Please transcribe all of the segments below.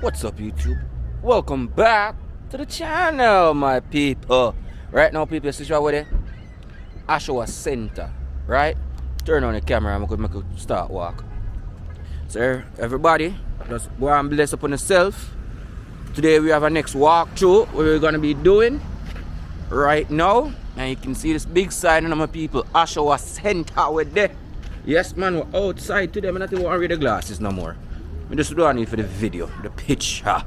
What's up, YouTube? Welcome back to the channel, my people. Right now, people, see what with it? Oshawa Center, right? Turn on the camera and make it start walk. So, everybody, just go and bless upon yourself. Today, we have a next walkthrough where we're gonna be doing right now. And you can see this big sign on my people, Oshawa Center with there. Yes, man, we're outside today. I'm not even worried the glasses no more. I just do need for the video, the picture.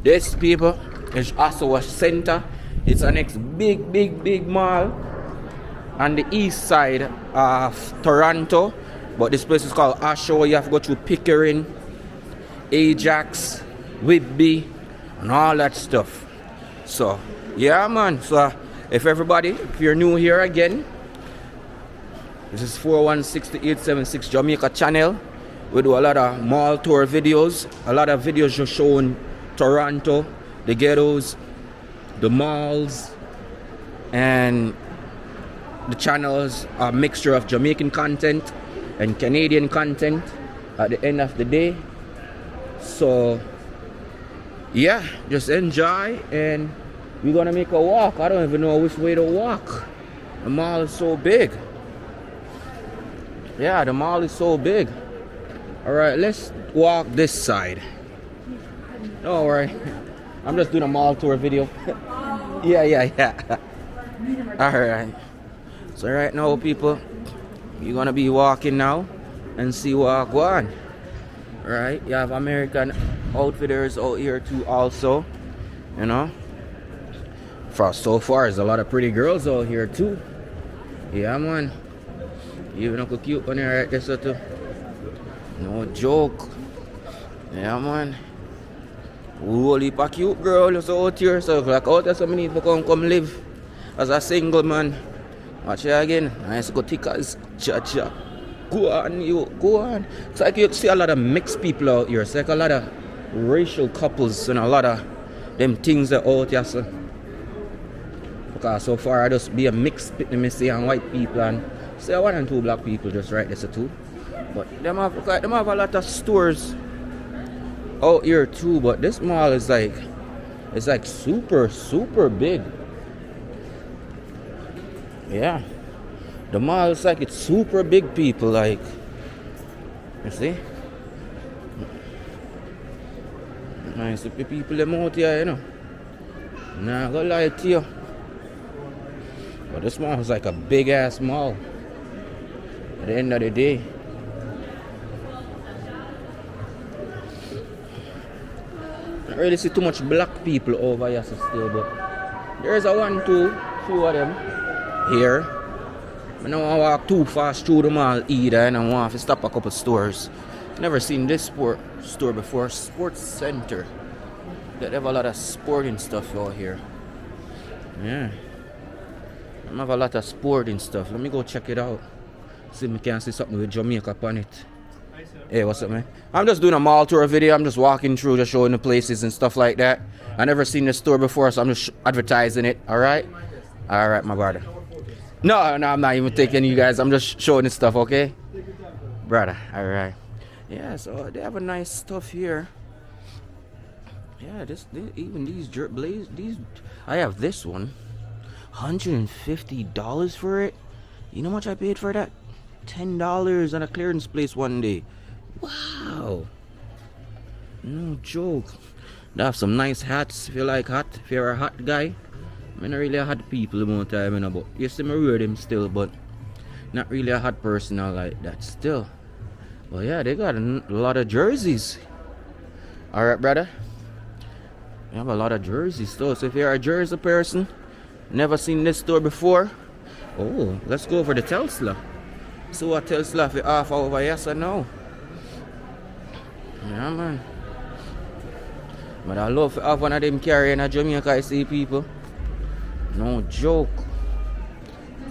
This, people, is Oshawa Center. It's our next big mall on the east side of Toronto. But this place is called Oshawa. You have to go through Pickering, Ajax, Whitby, and all that stuff. So, yeah, man. So, if you're new here again, this is 416-876 Jamaica channel. We do a lot of mall tour videos, a lot of videos just showing Toronto, the ghettos, the malls, and the channels are a mixture of Jamaican content and Canadian content at the end of the day. So yeah, just enjoy, and we're gonna make a walk. I don't even know which way to walk. The mall is so big. Yeah, the mall is so big. Alright, let's walk this side. Don't worry. I'm just doing a mall tour video. Yeah. Alright. So right now, people, you're gonna be walking now and see what go on. Alright, you have American outfitters out here too also. You know. So far there's a lot of pretty girls out here too. Yeah, man. Even a cute one here right there so too. No joke. Yeah, man. Whole heap of cute girls out here. So like out there, so many people come live as a single man. Watch it again. Nice go tickers. Cha. Go on, you. Go on. It's like you see a lot of mixed people out here. It's like a lot of racial couples and a lot of them things that out here. So. Because so far I just be a mixed let me see and white people and say 1 and 2 black people just right there so too. But them have a lot of stores out here too. But this mall is like, it's like super big. Yeah, the mall is like it's super big, people. Like, you see, nice people them out here, you know. Nah, gonna lie to you. But this mall is like a big ass mall. At the end of the day. I don't really see too much black people over here still, but there's a 1, 2, few of them here. I don't want to walk too fast through the mall either, and I want to stop a couple stores. Never seen this store before. Sports center. They have a lot of sporting stuff out here. Yeah. I have a lot of sporting stuff. Let me go check it out. See if we can see something with Jamaica on it. Hey, what's up, man? I'm just doing a mall tour video. I'm just walking through, just showing the places and stuff like that. I never seen this store before, so I'm just advertising it. Alright, my brother. No, I'm not even taking you guys. I'm just showing this stuff, okay? Brother, alright. Yeah, so they have a nice stuff here. Yeah, even these jerk blaze, I have this one. $150 for it. You know how much I paid for that? $10 on a clearance place one day. Wow. No joke. They have some nice hats if you like hat. If you're a hat guy. I'm not really a hat people the more time, you know, but you see me wear them still, but not really a hat person like that still. Well, yeah, they got a lot of jerseys. Alright, brother. They have a lot of jerseys still. So if you're a jersey person, never seen this store before. Oh, let's go over to Tesla. See what Tesla if you offer over yes or no. Yeah, man. But I love to have one of them carrying a Jamaica, I see people. No joke.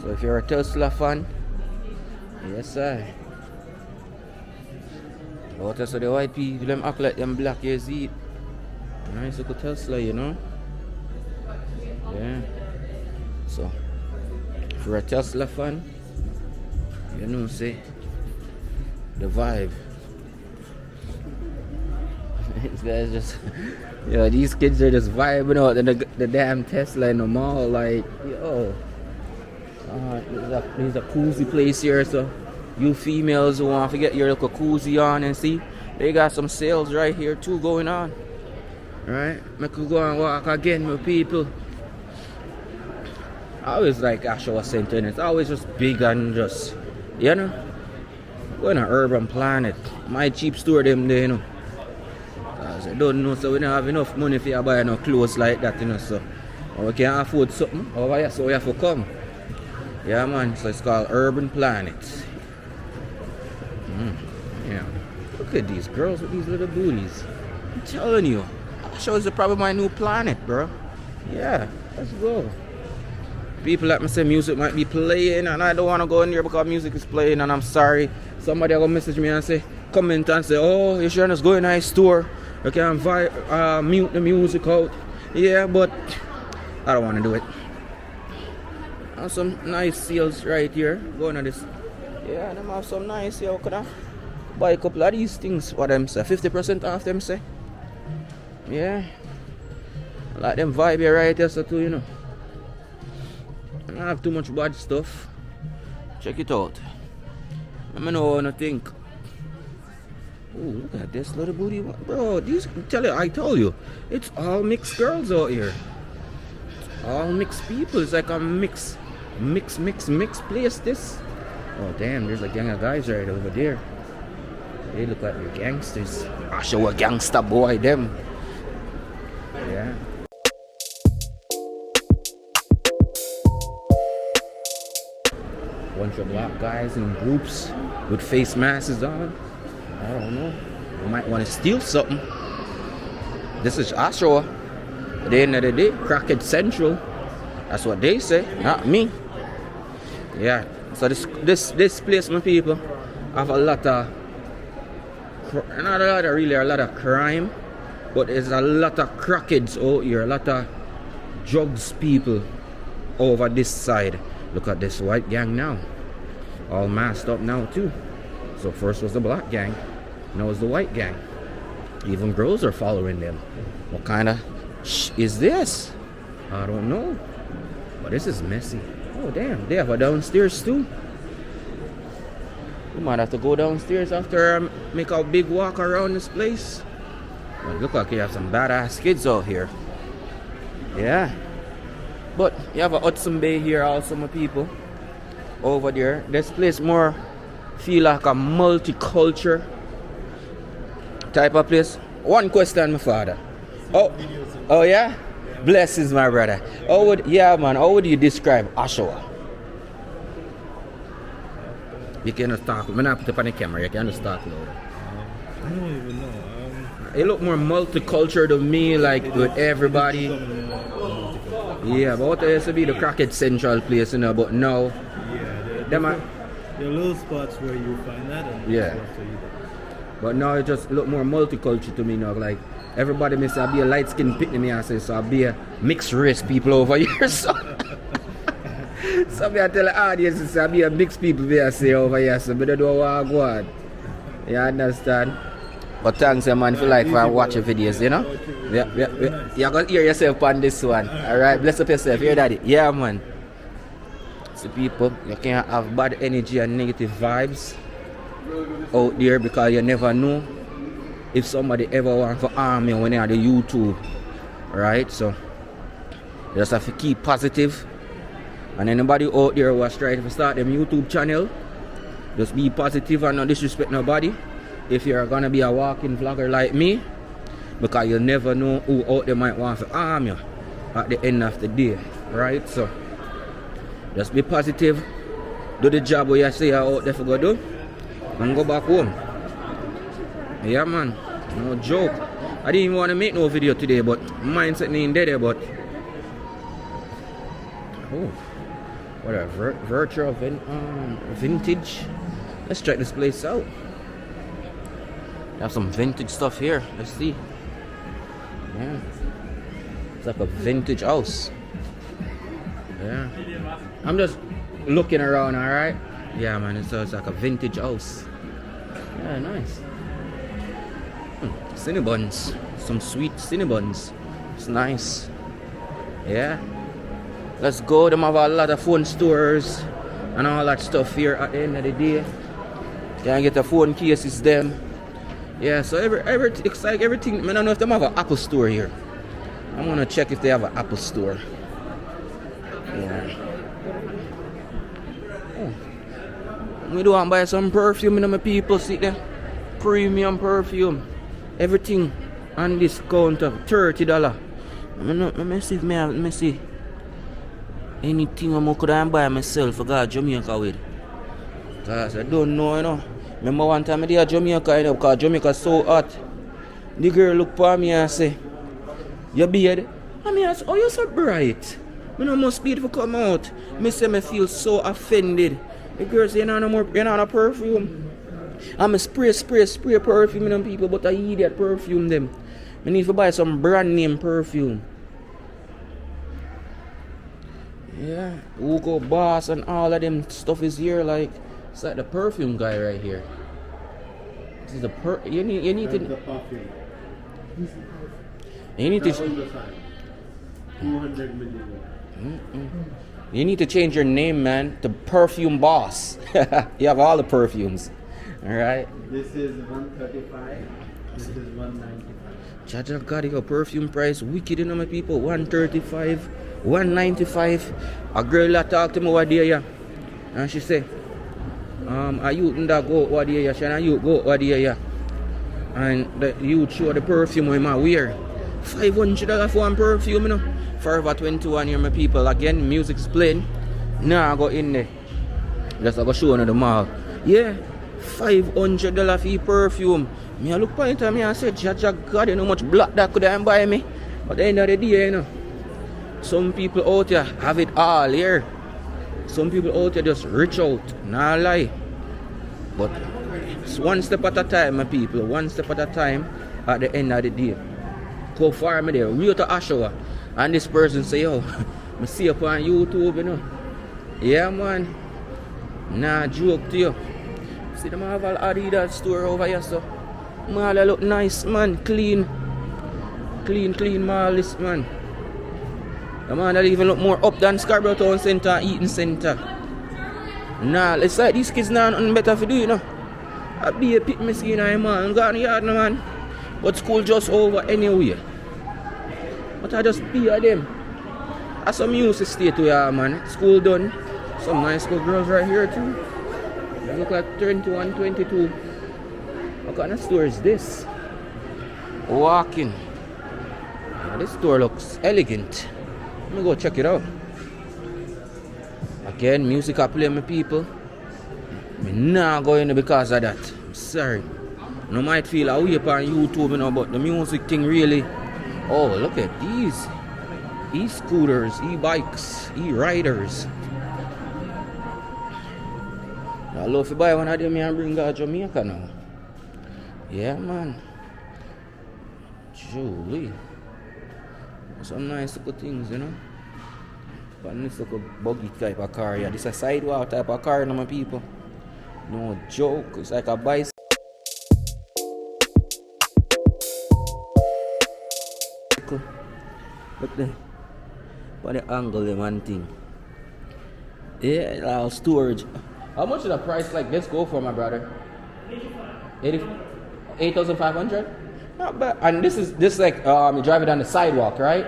So if you're a Tesla fan, yes I. But so the white people them act like them black, you see it. Nice little Tesla, you know. Yeah. So if you're a Tesla fan, you know, say the vibe. These guys just, yo, these kids are just vibing out in the damn Tesla in the mall. Like, yo, there's a cozy place here. So, you females who want to get your little cozy on and see, they got some sales right here too going on. Right? I could go and walk again with people. I always like Oshawa Center, and it's always just big and just, you know, going to urban planet. My cheap store them there, you know. Cause I don't know, so we don't have enough money for you to buy no clothes like that, you know. So we can afford something over here, so we have to come. Yeah, man. So it's called Urban Planet. Yeah. Look at these girls with these little booties. I'm telling you, Oshawa is probably my new planet, bro. Yeah, let's go. People let me say music might be playing, and I don't want to go in there because music is playing, and I'm sorry. Somebody will message me and say, comment and say, oh, you sure just go in a store? You can mute the music out. Yeah, but I don't want to do it. And some nice sales right here. Going on this. Yeah, them have some nice here. Could I buy a couple of these things? What them say? 50% off them say? Yeah. I like them vibe here right here, so too, you know. I don't have too much bad stuff. Check it out. Let me know what I think. Ooh, look at this little booty. Bro, these, I told you, it's all mixed girls out here. It's all mixed people. It's like a mix place, this. Oh, damn, there's a gang of guys right over there. They look like they're gangsters. Oshawa gangster boy, them. Yeah. Bunch of black guys in groups with face masks on. I don't know. You might want to steal something. This is Oshawa. At the end of the day, Crackhead Central. That's what they say, not me. Yeah. So this place, my people, have a lot of, not a lot of, really a lot of crime, but there's a lot of crackheads out here, a lot of drugs people over this side. Look at this white gang now, all masked up now too. So first was the black gang, now it's the white gang. Even girls are following them. What kind of is this? I don't know, but this is messy. Oh damn, they have a downstairs too. We might have to go downstairs after I make a big walk around this place. But look like you have some badass kids out here. Yeah. But you have a Hudson Bay here also, my people. Over there. This place more feel like a multicultural type of place. One question, my father. Oh yeah? Blessings, my brother. How would you describe Oshawa? You can just talk. I'm not put up on the camera. You can just talk louder. I don't even know. It look more multicultural to me, like with everybody. Yeah, but it used to be the Crackhead Central place, you know. But now, yeah, there are little spots where you find that. And yeah. But now it just look more multicultural to me now. Like everybody may say I be a light skinned picnic, me I say so I be a mixed race people over here. So I tell the audience I be a mixed people there say over here. So but they don't want to go on. You understand? But thanks, man, for watching videos, you know? Yeah. You're going to hear yourself on this one. Alright, bless up yourself. Hear daddy? Yeah, man. So people, you can't have bad energy and negative vibes out there because you never know if somebody ever wants to harm you when you're on the YouTube. Right? So, you just have to keep positive. And anybody out there who was trying to start them YouTube channel, just be positive and not disrespect nobody. If you're gonna be a walking vlogger like me, because you never know who out there might want to harm you at the end of the day, right? So just be positive, do the job where you say you're out there for go do, and go back home. Yeah, man, no joke. I didn't even want to make no video today, but mindset ain't there. But oh, what a virtual vintage. Let's check this place out. Have some vintage stuff here. Let's see. Yeah, it's like a vintage house. Yeah, I'm just looking around. All right. Yeah, man. It's like a vintage house. Yeah, nice. Cinnabuns. Some sweet cinnabuns. It's nice. Yeah. Let's go. Them have a lot of phone stores and all that stuff here at the end of the day. Can get the phone cases them. Yeah, so it's like everything. I don't know if they have an Apple store here. I'm gonna check if they have an Apple store. Yeah. Oh. We do want to buy some perfume, you know, my people. See there? Premium perfume. Everything on discount of $30. Let me see. Anything I could buy myself for God Jamaica with. Because I don't know, you know. Remember one time I did Jamaica, you know, because Jamaica is so hot. The girl look for me and say, "Your beard?" I mean, I say, "Oh, you're so bright. You know, must beautiful come out." Me say, me feel so offended. The girl say, "You're not a perfume." I'm a spray perfume, you know, people, but I idiot perfume them. I need to buy some brand name perfume. Yeah, Hugo Boss and all of them stuff is here. Like, it's like the perfume guy right here. This is the you need to. The perfume. You need to. 200 million. You need to change your name, man, to Perfume Boss. You have all the perfumes. Alright? This is 135. This is 195. Jaja God, your perfume price wicked, you know, my people. 135, 195. A girl that talked to me over there, yeah. And she say, a youth that go over there, yeah. She and a youth go over there, yeah. And the youth show the perfume I wear. $500 for one perfume, you know. Forever 21 here, my people. Again, music's playing. Now I go in there. Just I go show on the mall. Yeah, $500 for perfume. Me I look point at me and say, Jaja God, you know how much black that could I buy me? But at the end of the day, you know, some people out here have it all here. Some people out here just rich out. Nah lie. But it's one step at a time, my people. One step at a time at the end of the day. Go far me there, real to Oshawa. And this person say, "Yo, I see up on YouTube, you know." Yeah, man. Nah, joke to you. See them have all Adidas store over here, so. Mall look nice, man. Clean mall this, man. The man that even look more up than Scarborough Town Centre and Eaton Centre. Nah, it's like these kids now nothing better to do, you know. I be a pit me see in a man. I'm going yard no man. But school just over anyway. But I just be at them. I some used to stay to ya, man. School done. Some nice good girls right here too. They look like 21, 22. What kind of store is this? Walking. Yeah, this store looks elegant. Let me go check it out. Again, music I play my people. I'm not going because of that. I'm sorry. You might feel a way on YouTube, you know, but the music thing really. Oh, look at these. E-scooters, e-bikes, e-riders. I love to buy one of them and bring out Jamaica now. Yeah, man. Julie. Some nice little things, you know. But this little buggy type of car, yeah. This is a sidewalk type of car, you know, my people. No joke. It's like a bicycle. But the angle, the one thing. Yeah, storage. How much did a price like this go for, my brother? 8,500? Not bad. And this like you drive it on the sidewalk, right?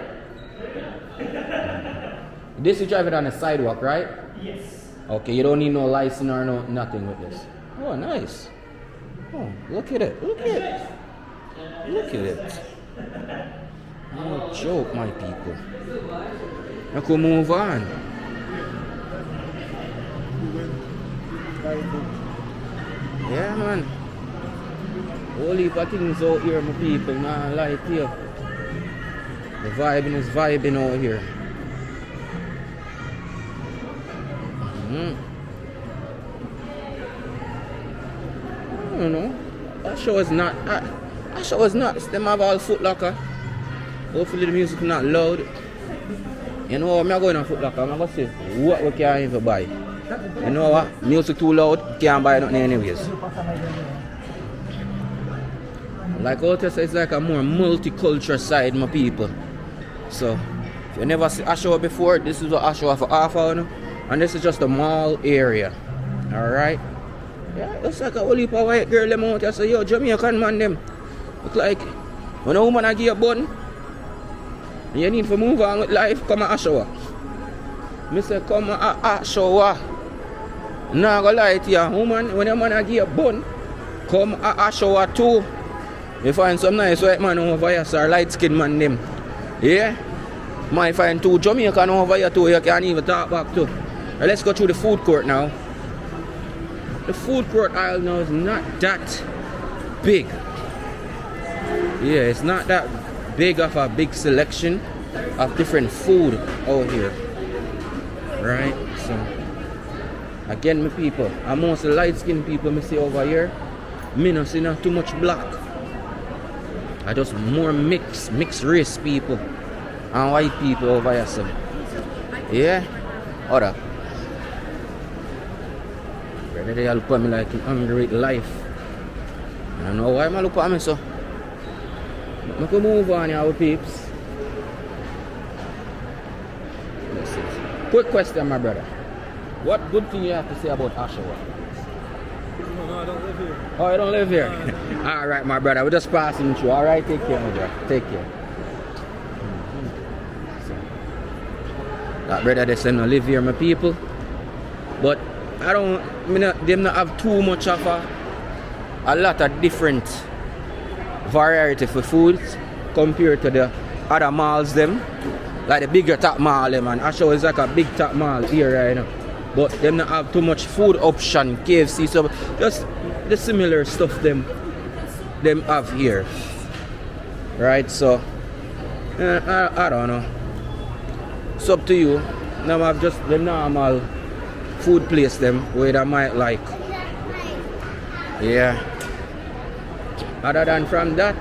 This you drive it on the sidewalk, right? Yes. Okay, you don't need no license or no nothing with this. Oh, nice. Oh, look at it. Look at it. Look at it. No joke, my people. I could move on. Yeah, man. Whole heap of things out here, my people. Nah, lie to you. The vibing is vibing out here. I don't know. That show is not. That show is not. Them have all Foot Locker. Hopefully the music not loud. You know what? I'm going on Foot Locker. I'm going to see what we can't even buy. You know what? Music too loud. Can't buy nothing anyways. Like out here, it's like a more multicultural side, my people. So, if you never see Oshawa before, this is what Oshawa for half hour, and this is just the mall area. Alright? Yeah, it's like a whole heap of white girl them out here say, yo, Jamaican man them. Look like when a woman I give a bun, you need to move on with life, come to Oshawa. Me say come to Oshawa. Nah go lie to you, woman, when a man I give a bun, come to Oshawa too. You find some nice white man over here, sir, light skinned man them. Yeah? Might find two Jamaican over here too, you can't even talk back to. Right, let's go through the food court now. The food court aisle now is not that big. Yeah, it's not that big of a big selection of different food out here. Right? So, again, my people, and most light skinned people me see over here, me not see not too much black. I just more mixed race people and white people over here. So, yeah? Hold up. They look at me like I'm hungry with life. I don't know why I look at me so. I can move on here with peeps. Quick question, my brother. What good thing you have to say about Oshawa? No, I don't live here. Oh, you don't live here? Alright, my brother. We're just passing through. Alright, take care, my brother. Take care. That brother, they say no live here, my people. But them not have too much of a lot of different variety for foods compared to the other malls them. Like the bigger top mall them, and Oshawa is like a big top mall here right now. But them not have too much food option, KFC, so just the similar stuff them have here. Right, so I don't know. It's up to you. Now I have just the normal food place them where I might like. Yeah. Other than from that,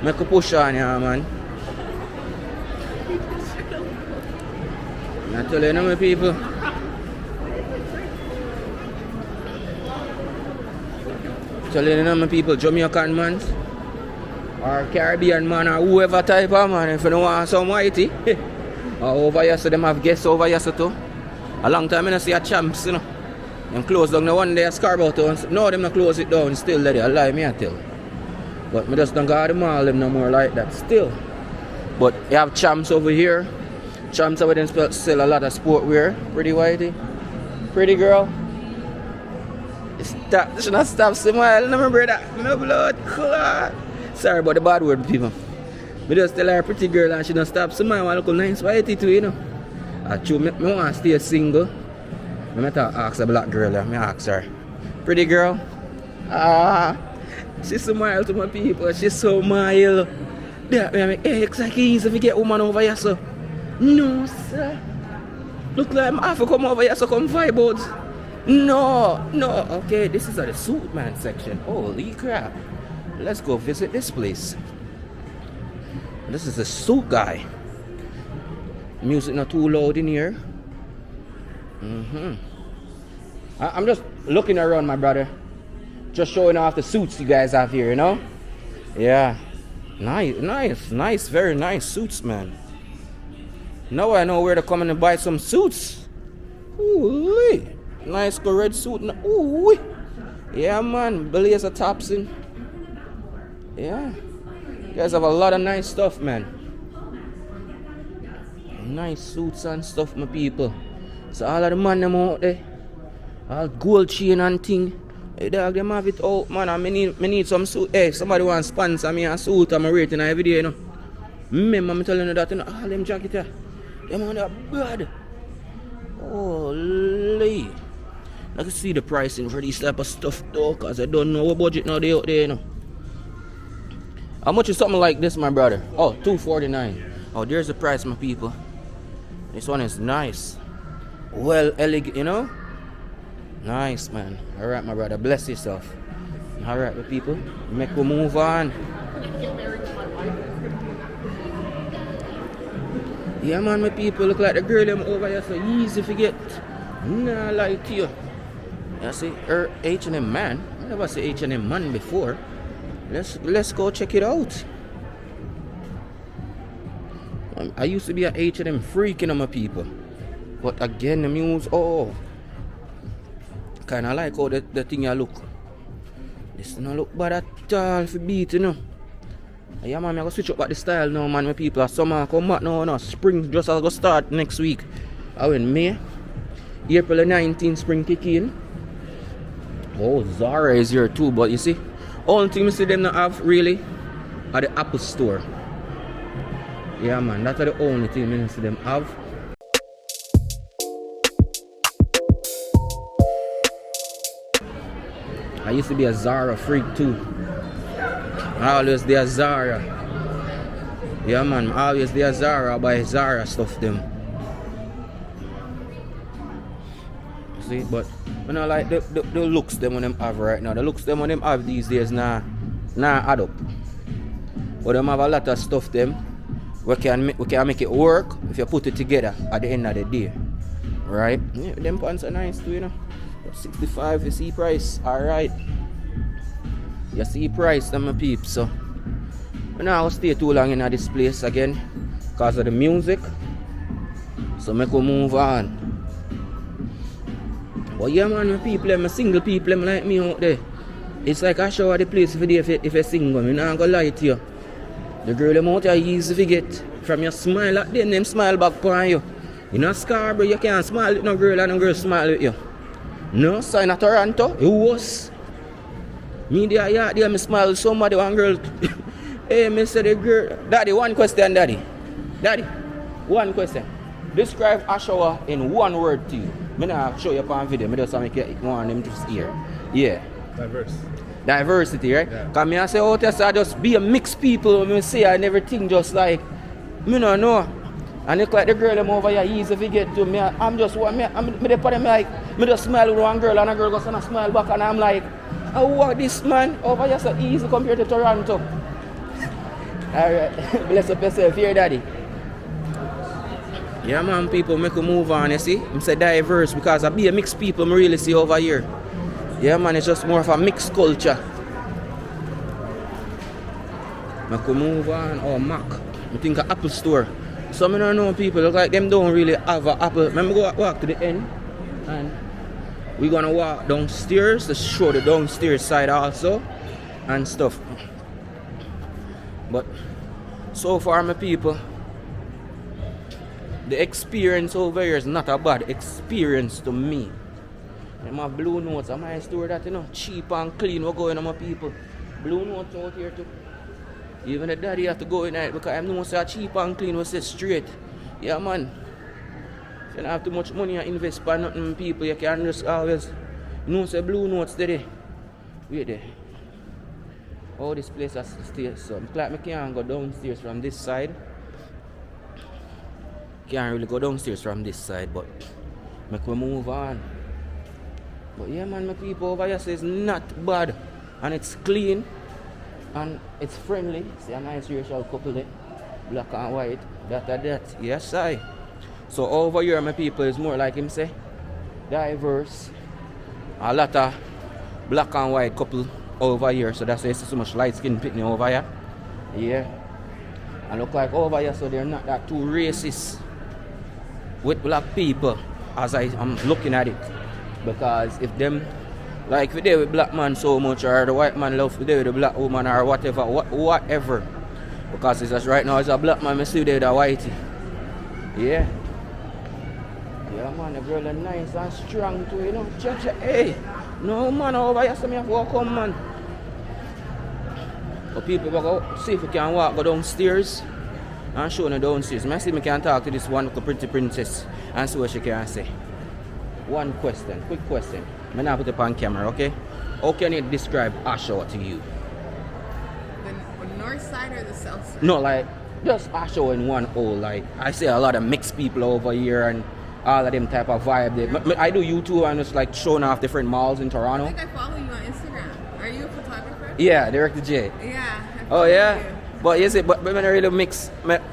make a push on ya, man. I tell you, my people. Tell you, my people, Jamaican man or Caribbean man or whoever type of man, if you don't want some whitey. Over here, so them have guests over here, so too. A long time I don't see a champs, you know. Them close down the one day at Scarborough Town. No, them not close it down still let it alive, me I tell. But me just don't go to the mall them no more like that still. But you have champs over here. Champs over there sell a lot of sportwear. Pretty whitey. Pretty girl. Stop, should not stop smiling, no, my brother. No blood clot. Sorry about the bad word, people. Me just tell her pretty girl and she don't stop smiling. I look nice whitey too, you know. I want to stay single. I ask a black girl, I ask her, pretty girl, she smile to my people, she so mild. That way I make, hey, it's like easy if you get woman over here, so. No, sir. Look like I'm half to come over here, so come vibe out. No. Okay, this is the suit man section. Holy crap. Let's go visit this place. This is the suit guy. Music not too loud in here. I'm just looking around, my brother. Just showing off the suits you guys have here, you know? Yeah. Nice, very nice suits, man. Now I know where to come in and buy some suits. Ooh, nice red suit. Ooh, yeah, man. Blazer tops in. Yeah. You guys have a lot of nice stuff, man. Nice suits and stuff, my people. So all of the man them out there, all gold chain and thing. Hey dog, them have it out, man. And me need some suit. Hey, somebody want to sponsor me a suit. I'm rating every day, you know. Remember, I'm telling you that, you know, all them jacket here, them on that bad. Holy. I can see the pricing for this type of stuff though, cause I don't know what budget now they out there, you know. How much is something like this, my brother? Oh, $249. Oh, there's the price, my people. This one is nice. Well, elegant, you know? Nice, man. Alright, my brother. Bless yourself. Alright, the people. Make we move on. Yeah, man, my people. Look like the girl them over here so easy to get. Nah, like you. I see H&M man. I never see H&M man before. Let's go check it out. I used to be an H&M freaking on my people. But again, the muse, kind of like how the thing you look. This don't look bad at all for beat, you know. Yeah, man, I'm going to switch up back the style now, man, my people. Summer come back now, no. Spring just going to start next week. I went May. April the 19th, spring kick in. Oh, Zara is here too, but you see, only thing we see them not have really are the Apple store. Yeah, man, that's the only thing we see them have. I used to be a Zara freak too. I always be a Zara. Yeah, man, I always be a Zara, buy Zara stuff them. See, but you know, like the looks them when them have right now. The looks them when them have these days nah add up. But them have a lot of stuff them we can make it work if you put it together at the end of the day. Right? Yeah, them pants are nice too, you know. 65 you see price, alright. You see price them my peeps, so I'm not gonna stay too long in this place again because of the music. So make we move on. But yeah, man, my people, my single people like me out there. It's like Oshawa the place for if you're single. I'm not gonna lie to you. The girl them out here easy to get. From your smile at them smile back upon you. You know Scarborough, you can't smile with no girl and no girl smile with you. No, so in Toronto, it was. Me there, me smile with somebody, one girl. Hey, me say the girl. Daddy, one question, Daddy. Daddy, one question. Describe Oshawa in one word to you. I'm not show you upon video. I just make you one of them just here. Yeah. Diverse. Diversity, right? Yeah. Because I say, oh, I just be a mixed people. I say and everything just like, me no know. And it's like the girl them over here easy to get to me. I'm just one, I'm like, me just smile with one girl and a girl goes and smile back and I'm like, oh, what this man over here so easy compared to Toronto. Alright, bless up yourself here, Daddy. Yeah, man, people make a move on, you see. I'm say diverse because I be a mixed people I really see over here. Yeah, man, it's just more of a mixed culture. Make a move on. Oh, Mac. I think an Apple store. Some of them know people look like them don't really have an Apple. Remember, go walk to the end and we're gonna walk downstairs to show the downstairs side also and stuff. But so far, my people, the experience over here is not a bad experience to me. And my blue notes, I might store that, you know, cheap and clean. We're going on my people. Blue notes out here too. Even the daddy have to go in it because I know say cheap and clean was straight. Yeah, man. If you don't have too much money and invest by nothing, people, you can just always, you know, say blue notes today. Wait there. Oh, this place has to stay. So I'm glad I can't go downstairs from this side. Can't really go downstairs from this side, but make we move on. But yeah, man, my people over here say it's not bad and it's clean and it's friendly. See a nice racial couple there, black and white, that. Yes, I. So over here, my people is more like him say, diverse. A lot of black and white couple over here, so that's why you see so much light skin pitney over here. Yeah. And look like over here, so they're not that too racist with black people as I'm looking at it. Because if them, like if they with black man so much or the white man love they with the black woman or whatever. Because it's just right now as a black man, I see they with a whitey. Yeah. Yeah, man, the girl is nice and strong too, you know. Check. Hey, no man over here, so me have to walk home, man. But people go see if we can go downstairs and show them downstairs. I see me can talk to this one pretty princess and see what she can say. One question, quick question. I'm not put it on camera, okay? How can you describe Oshawa to you? The north side or the south side? No, like just Oshawa in one whole. Like I see a lot of mixed people over here and all of them type of vibe there. I do YouTube and just like showing off different malls in Toronto. I think I follow you on Instagram. Are you a photographer? Yeah, Direct J. Yeah. Oh yeah? You. But you see, but when I really mix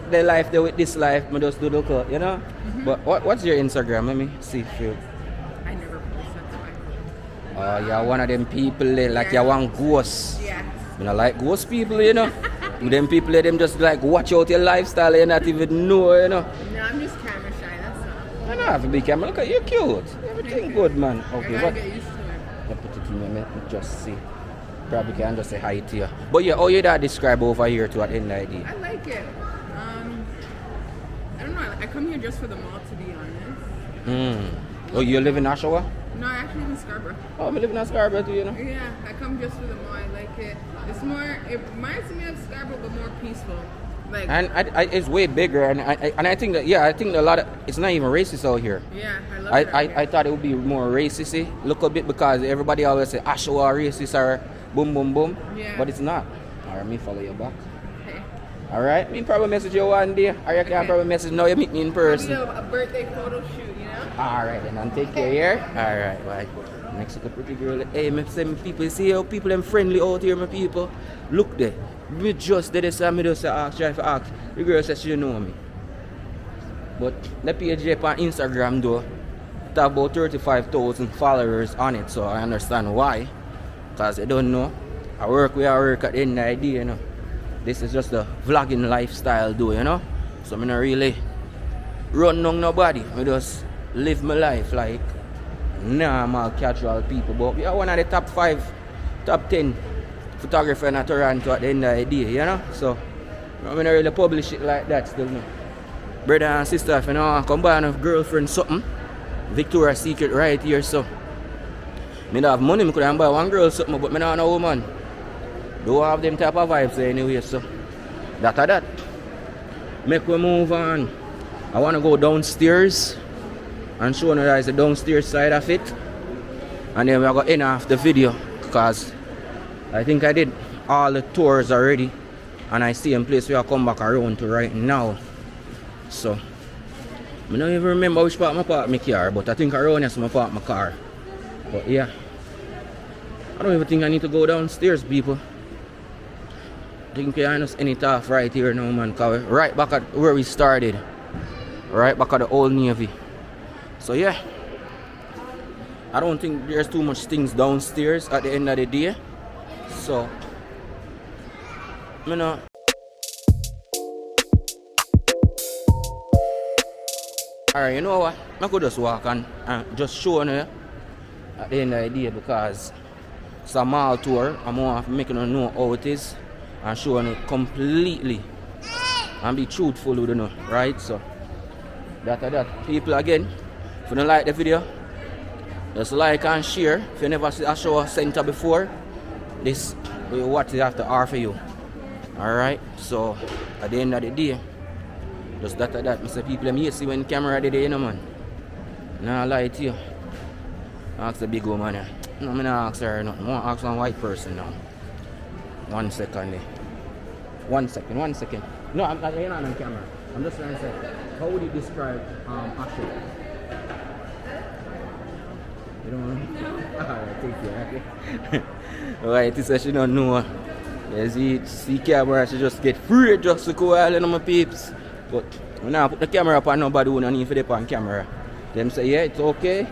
the life there with this life, I just do the cut, you know? Mm-hmm. But what's your Instagram? Let me see if you... I never post, that's why. Oh, you're one of them people there, like you're one ghost. Yeah. I don't like ghost people, you know. Them people, them just like watch out your lifestyle, you not even know, you know. No, I'm just camera shy, that's all. I don't have to be camera. Look at you, cute. Everything good, man. I Okay, gotta what? get used to it. I put it in me, just see. Probably can just say hi to you. But yeah, how you that describe over here to at the end of the day? I like it. I don't know. I come here just for the mall, to be honest. Oh, you live in Oshawa? No, I actually live in Scarborough. Oh, I live in Scarborough too, you know. Yeah, I come just for the mall. I like it. It's more. It reminds me of Scarborough, but more peaceful. Like. And it's way bigger, and I think that I think a lot of it's not even racist out here. Yeah, I love it. Out here. I thought it would be more racist, look a bit, because everybody always say Oshawa racist or boom boom boom, Yeah. but it's not. Alright, me follow you back. Okay. Alright, me probably message you one day, or you can probably message now you meet me in person. Maybe a birthday photo shoot, you know. Alright, then and take care here. Alright, bye. Next to the pretty girl. Hey, me say me people, you see how people them friendly out here, my people. Look there. Me just did this and me just ask, try to ask. The girl says she know me. But the page up on Instagram though, it have about 35,000 followers on it, so I understand why. Cause I don't know. I work where I work at the end of the day, you know. This is just the vlogging lifestyle though, you know. So me not really run on nobody. I just live my life like normal casual people. But we are one of the top 5, top 10 photographer in Toronto at the end of the day, you know. So I'm not really publish it like that still, no. Brother and sister, if you know, come by a girlfriend something, Victoria's Secret right here, so me don't have money, I could have buy one girl something, but me not know woman. Don't have them type of vibes anyway, so that. Make we move on. I want to go downstairs and show you guys the downstairs side of it, and then we're going to end off the video because I think I did all the tours already, and I see a place where I come back around to right now. So I don't even remember which part I park my car, but I think around here I park my car. But yeah, I don't even think I need to go downstairs, people. I think I just end it off right here now, man, because we're right back at where we started. Right back at the Old Navy. So yeah, I don't think there's too much things downstairs at the end of the day. So you know, alright, you know what? I could just walk and just show you at the end of the day, because it's a mall tour. I'm more making you know how it is and showing it completely and be truthful with you, right? So that people, again, if you don't like the video, just like and share. If you never see Oshawa Center before, this is what they have to offer you. Alright, so at the end of the day, just that. Mr. people, let me see when camera the day, you know, man. Nah, lie to you. Ask the big woman here. No, I'm not ask her nothing. I want to ask one white person now. 1 second there. 1 second. No, you're not on camera. I'm just trying to say, how would you describe Oshawa? You don't know? No. Alright, take care, okay? Alright, this says she don't know. You see camera, she just get free just to go all in my peeps. But when I put the camera up on nobody who don't need to put on camera. Them say, yeah, it's okay.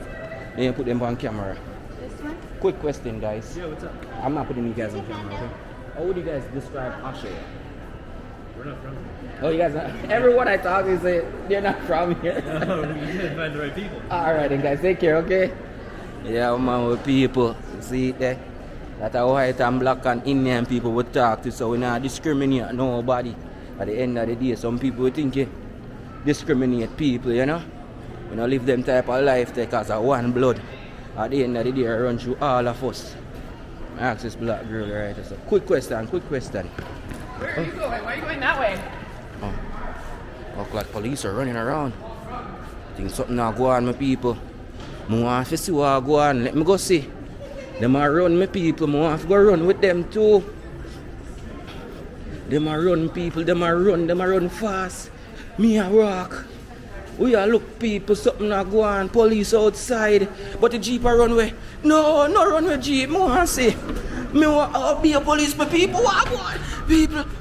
Then you put them on camera. This one? Quick question, guys. Yeah, what's up? I'm not putting you guys on camera, okay? How would you guys describe Oshawa? We're not from here. Oh, you guys are, everyone I talk to say they're not from here. No, we didn't find the right people. Alright then, guys, take care, okay? Yeah, man, with people. See it there? That are white and black and Indian people would talk to, so we not discriminate nobody. At the end of the day, some people would think you discriminate people, you know? We don't live them type of life because of one blood. At the end of the day, I run through all of us. I ask this black girl right so quick question. Where are you going? Why are you going that way? Oh. Look like police are running around. Think something now go on, my people. I want to see what go on. Let me go see. Them are run, my people. I want to go run with them too. Them are run, people. Them are run fast. Me a walk. We are look, people. Something now go on. Police outside. But the Jeep are run away. No run with Jeep. I want to see. Me want be a police, my people. What go on?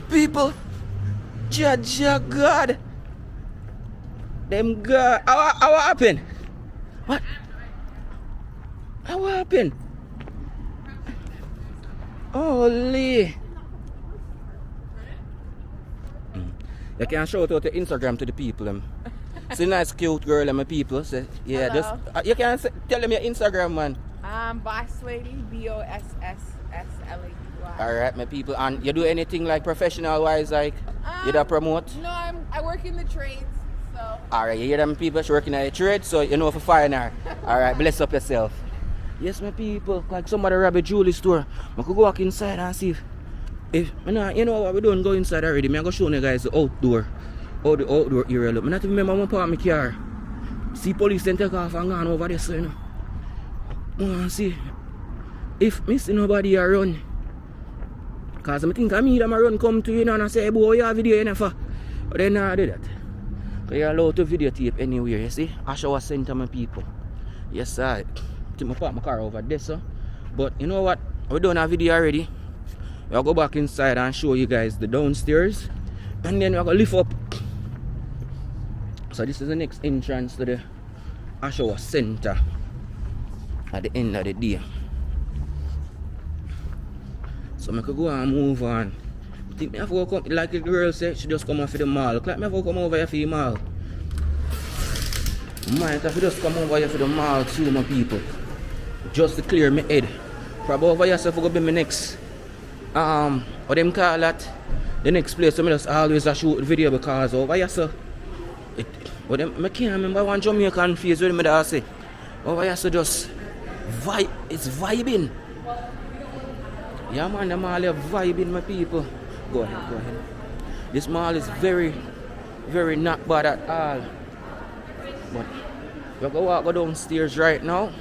People. Jaja God. Them God. How happened? What? How happened? Holy. You can shout out the Instagram to the people. See nice cute girl and my people. Say, yeah, Hello. just you can tell them your Instagram, man. Boss Lady, BOSSSLADY. Alright, my people. And you do anything like professional wise, like you da promote? No, I work in the trades, so. Alright, you hear them people, she working at a trade, so you know for fire her. Alright, bless up yourself. Yes, my people, like somebody rob a jewelry store. I could go walk inside and see if you know what we don't go inside already. I'm gonna show you guys the outdoor area. Look, I not remember one part of my car. See police then take off and gone over there, so you know. I wanna see if me see nobody around. Cause I think I mean them run come to you and I say, boy, you have video enough. But then I do that. Cause you're allowed to videotape anywhere, you see? Oshawa Center, my people. Yes, I take my park my car over there, so. But you know what? We done a video already. We'll go back inside and show you guys the downstairs. And then we're gonna lift up. So this is the next entrance to the Oshawa Center at the end of the day. So I could go and move on. I think I have to come, like the girl said, she just come off of the mall. Look like I have to come over here for the mall. Might have to just come over here for the mall too, my people. Just to clear my head. Probably over here so I go be my next what them call that? The next place I just always shoot video because over here so but them, I can't remember one Jamaican face with me that I say. Over here so just vibe, it's vibing. Yeah man, the mall is vibing, my people. Go ahead, go ahead. This mall is very, very not bad at all. But we're going to go downstairs right now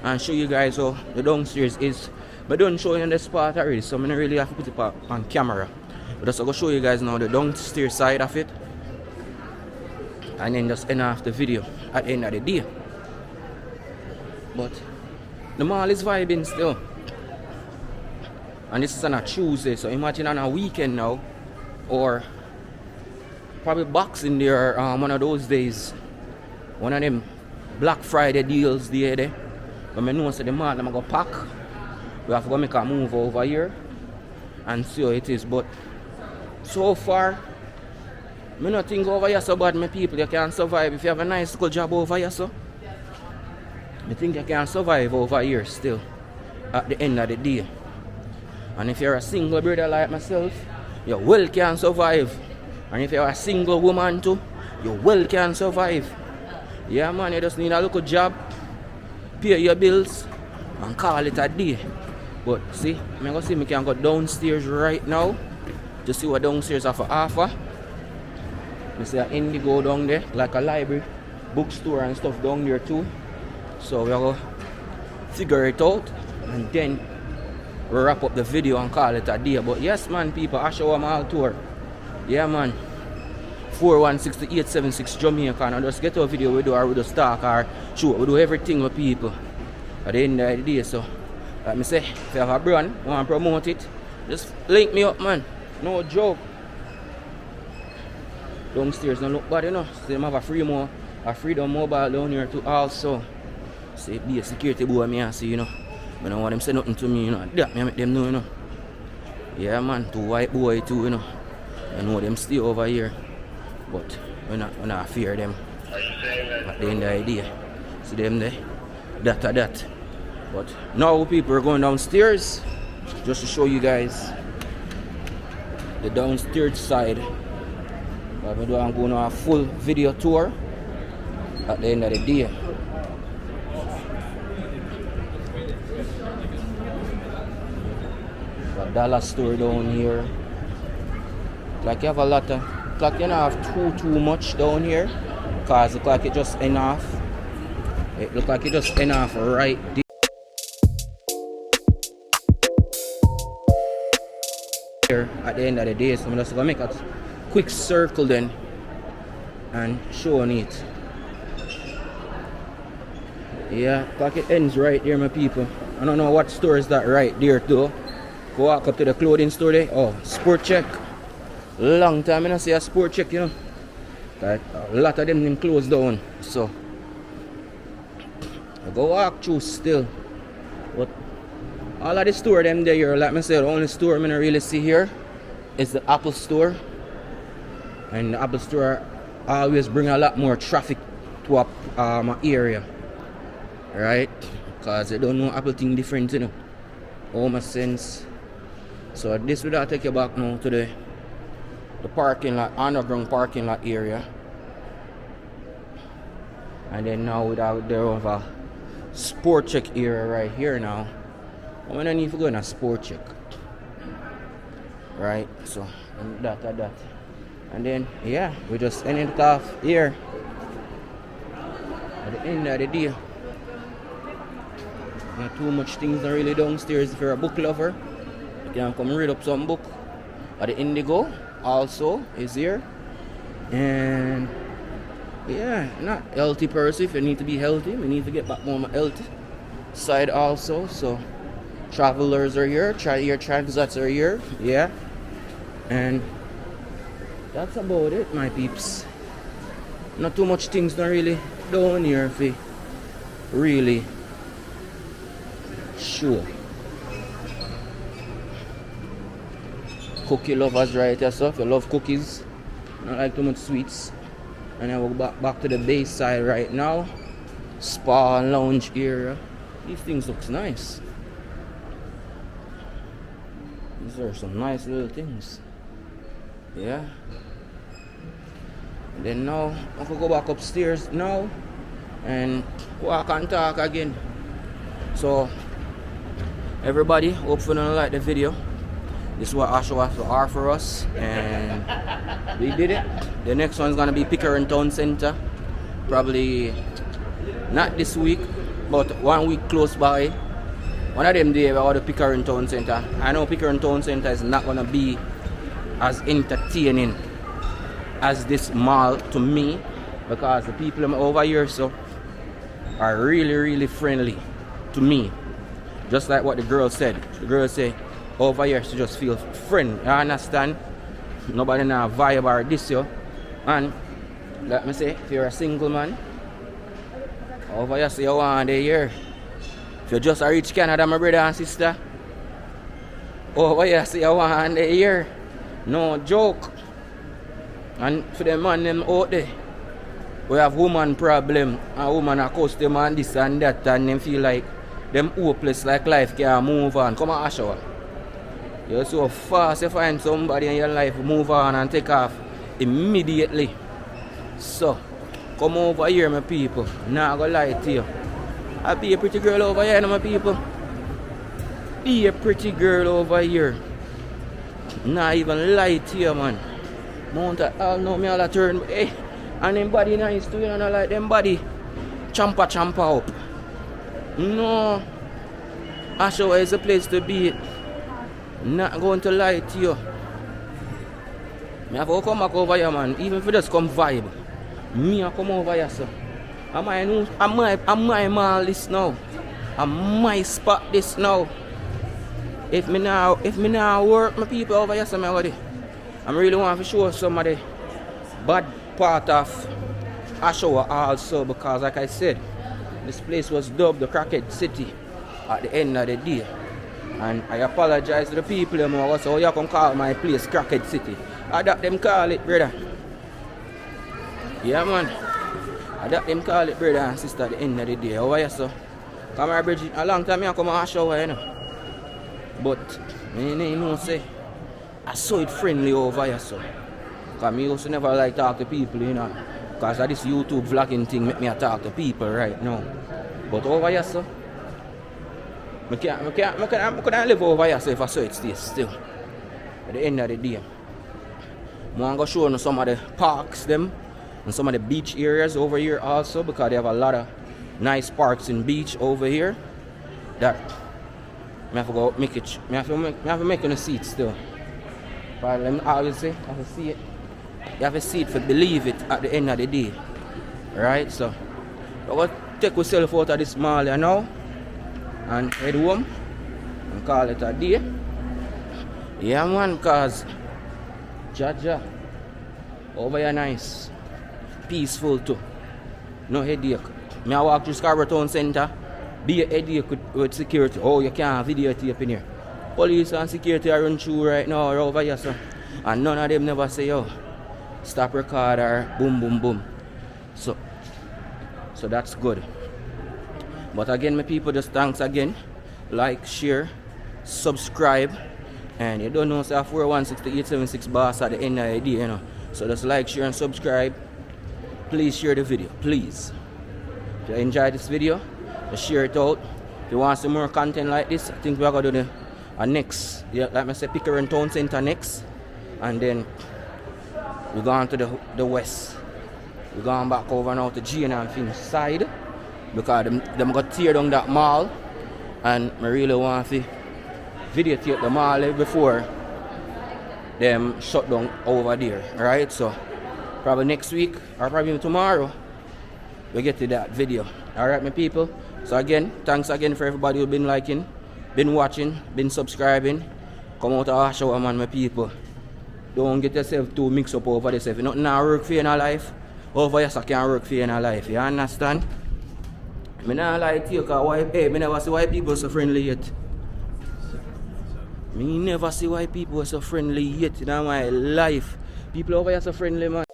and show you guys how the downstairs is. But don't show you the spot already, so I don't really have to put it on camera. But just I'm going to show you guys now the downstairs side of it. And then just end off the video at the end of the day. But the mall is vibing still. And this is on a Tuesday, so imagine on a weekend now, or probably Boxing Day or one of those days, one of them Black Friday deals there. But I know so the mall I'm gonna pack. We have to go make a move over here and see how it is. But so far, I don't think over here so bad, my people. You can survive if you have a nice good job over here, so I think you can survive over here still at the end of the day. And if you're a single brother like myself, you well can survive. And if you're a single woman too, you well can survive. Yeah man, you just need a little job, pay your bills, and call it a day. But see, I'm going to see if I can go downstairs right now to see what downstairs have to offer. I see an Indigo down there, like a library, bookstore and stuff down there too. So we're going to figure it out and then we'll wrap up the video and call it a day. But yes man, people, Oshawa Mall Tour. Yeah man, 416-876 Jamaica. And just get a video we do, or we just talk or shoot. We do everything with people at the end of the day. So like me say, if you have a brand, want to promote it, just link me up man. No joke. Downstairs don't look bad, you know. So they have a Freedom Mobile down here too also. Say be a security boy me and see, you know. I don't want them say nothing to me, you know. That me make them know, you know. Yeah man, two white boy too, you know. I know them stay over here. But we not fear them. At the end of the day. See them there. That. But now people are going downstairs just to show you guys the downstairs side. I'm going on a full video tour at the end of the day. A dollar store down here. Like you have a lot of, like you don't have too much down here, cause it look like it just enough. It look like it just enough right there at the end of the day. So I'm just gonna make a quick circle then and showing it. Yeah, like it ends right there, my people. I don't know what store is that right there too. Go walk up to the clothing store there. Oh, Sport Check. Long time I don't see a Sport Check, you know. Like a lot of them closed down. So I go walk through still. But all of the store them there, like I said, the only store I don't really see here is the Apple store. And the Apple Store always bring a lot more traffic to a area, right? Because they don't know Apple thing different, you know. All my sense. So this will take you back now to the parking lot, underground parking lot area. And then now we have a sport check area right here now. I'm gonna need to go in a sport check. Right, so and that. And then yeah, we just ended it off here at the end of the day. Not too much things are really downstairs. If you're a book lover, you can come read up some book. At the Indigo also is here. And yeah, not healthy person. If you need to be healthy, we need to get back more on the healthy side also. So travelers are here, transats are here, yeah. And that's about it, my peeps. Not too much things not really down here if you really sure. Cookie lovers right here, so if you love cookies, not like too much sweets. And then we'll back to the bay side right now. Spa and lounge area. These things looks nice. These are some nice little things. Yeah. And then now I could go back upstairs now and walk and talk again. So everybody, hopefully you like the video. This is what Oshawa has to offer us, and we did it. The next one's gonna be Pickering Town Center. Probably not this week, but 1 week close by. One of them days we go to Pickering Town Center. I know Pickering Town Center is not gonna be as entertaining as this mall to me, because the people over here so are really friendly to me. Just like what the girl said. The girl said over here she just feel friend. You understand? Nobody now vibe or this yo. And let me say, if you're a single man, over here so you want to hear. If you just reach Canada, my brother and sister, over here so you want to hear. No joke. And for the man them out there, we have woman problem, and woman accuse them and this and that, and them feel like them hopeless, like life can't move on. Come on, Oshawa. You're so fast, you find somebody in your life, move on and take off immediately. So, come over here, my people. Nah, I go lie to you. I be a pretty girl over here, my people. Be a pretty girl over here. Nah, even lie to you, man. Mount all know me all a turn. Hey, and them body nice too, you know, not like them body champa up. No, Oshawa is a place to be. Not going to lie to you. Me have to come back over here, man. Even if you just come vibe, me I come over here, sir. Am my mall this now? Am my spot this now? If me now work my people over here, so I really want to show some of the bad part of Oshawa also, because like I said, this place was dubbed the Crackhead City at the end of the day. And I apologize to the people who say, oh, you can call my place Crackhead City. I that them call it, brother. Yeah, man. I that them call it, brother and sister, at the end of the day. How are you, so? Come here, Bridget. A long time I come to Oshawa, you know. But, you know, say, I saw it friendly over here, so. Because me also never like talk to people, you know. Because of this YouTube vlogging thing make me talk to people right now. But over here, so. I can't live over here, so if I saw it still. At the end of the day. I'm going to show you some of the parks them and some of the beach areas over here also, because they have a lot of nice parks and beach over here that I have to go make it. I have to make on a seat still. But let me always say, I have to see it. You have to see it to believe it at the end of the day. Right? So we're going to take ourselves out of this mall here now and head home and call it a day. Yeah, man, because Jaja over here nice, peaceful too, no headache. Me I walk through Scarborough Town Center, be a headache with security. Oh, you can't videotape in here. Police and security are run through right now over here, sir. And none of them never say, yo, stop record or boom boom boom. So that's good. But again, my people, just thanks again. Like, share, subscribe, and you don't know, say 416-876 boss at the end of the day, you know. So just like, share, and subscribe. Please share the video, please. If you enjoyed this video, just share it out. If you want some more content like this, I think we're gonna do a next, yeah, like I said, Pickering Town Center next, and then we're going to the west. We're going back over now to Jane and Finch side, because them got tear down that mall, and I really want to videotape the mall before them shut down over there, right? So probably next week or probably tomorrow we get to that video. Alright, my people. So again, thanks again for everybody who's been liking, been watching, been subscribing. Come out of Oshawa, man, my people. Don't get yourself too mixed up over this. If you nothing now work for you in life, over here so can work for you in life. You understand? I not lie to you, because I never see why people are so friendly yet. Me never see why people are so friendly yet in my life. People over here so friendly, man.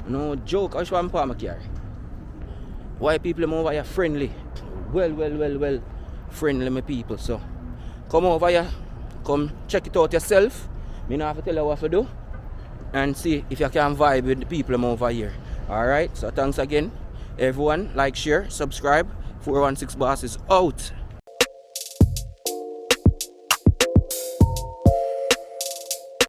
No joke, I show I'm palm carry. Why people over here friendly? Well friendly, my people. So come over here, come check it out yourself. Me not have to tell you what to do, and see if you can vibe with the people over here. Alright, so thanks again everyone. Like, share, subscribe. 416 Boss is out.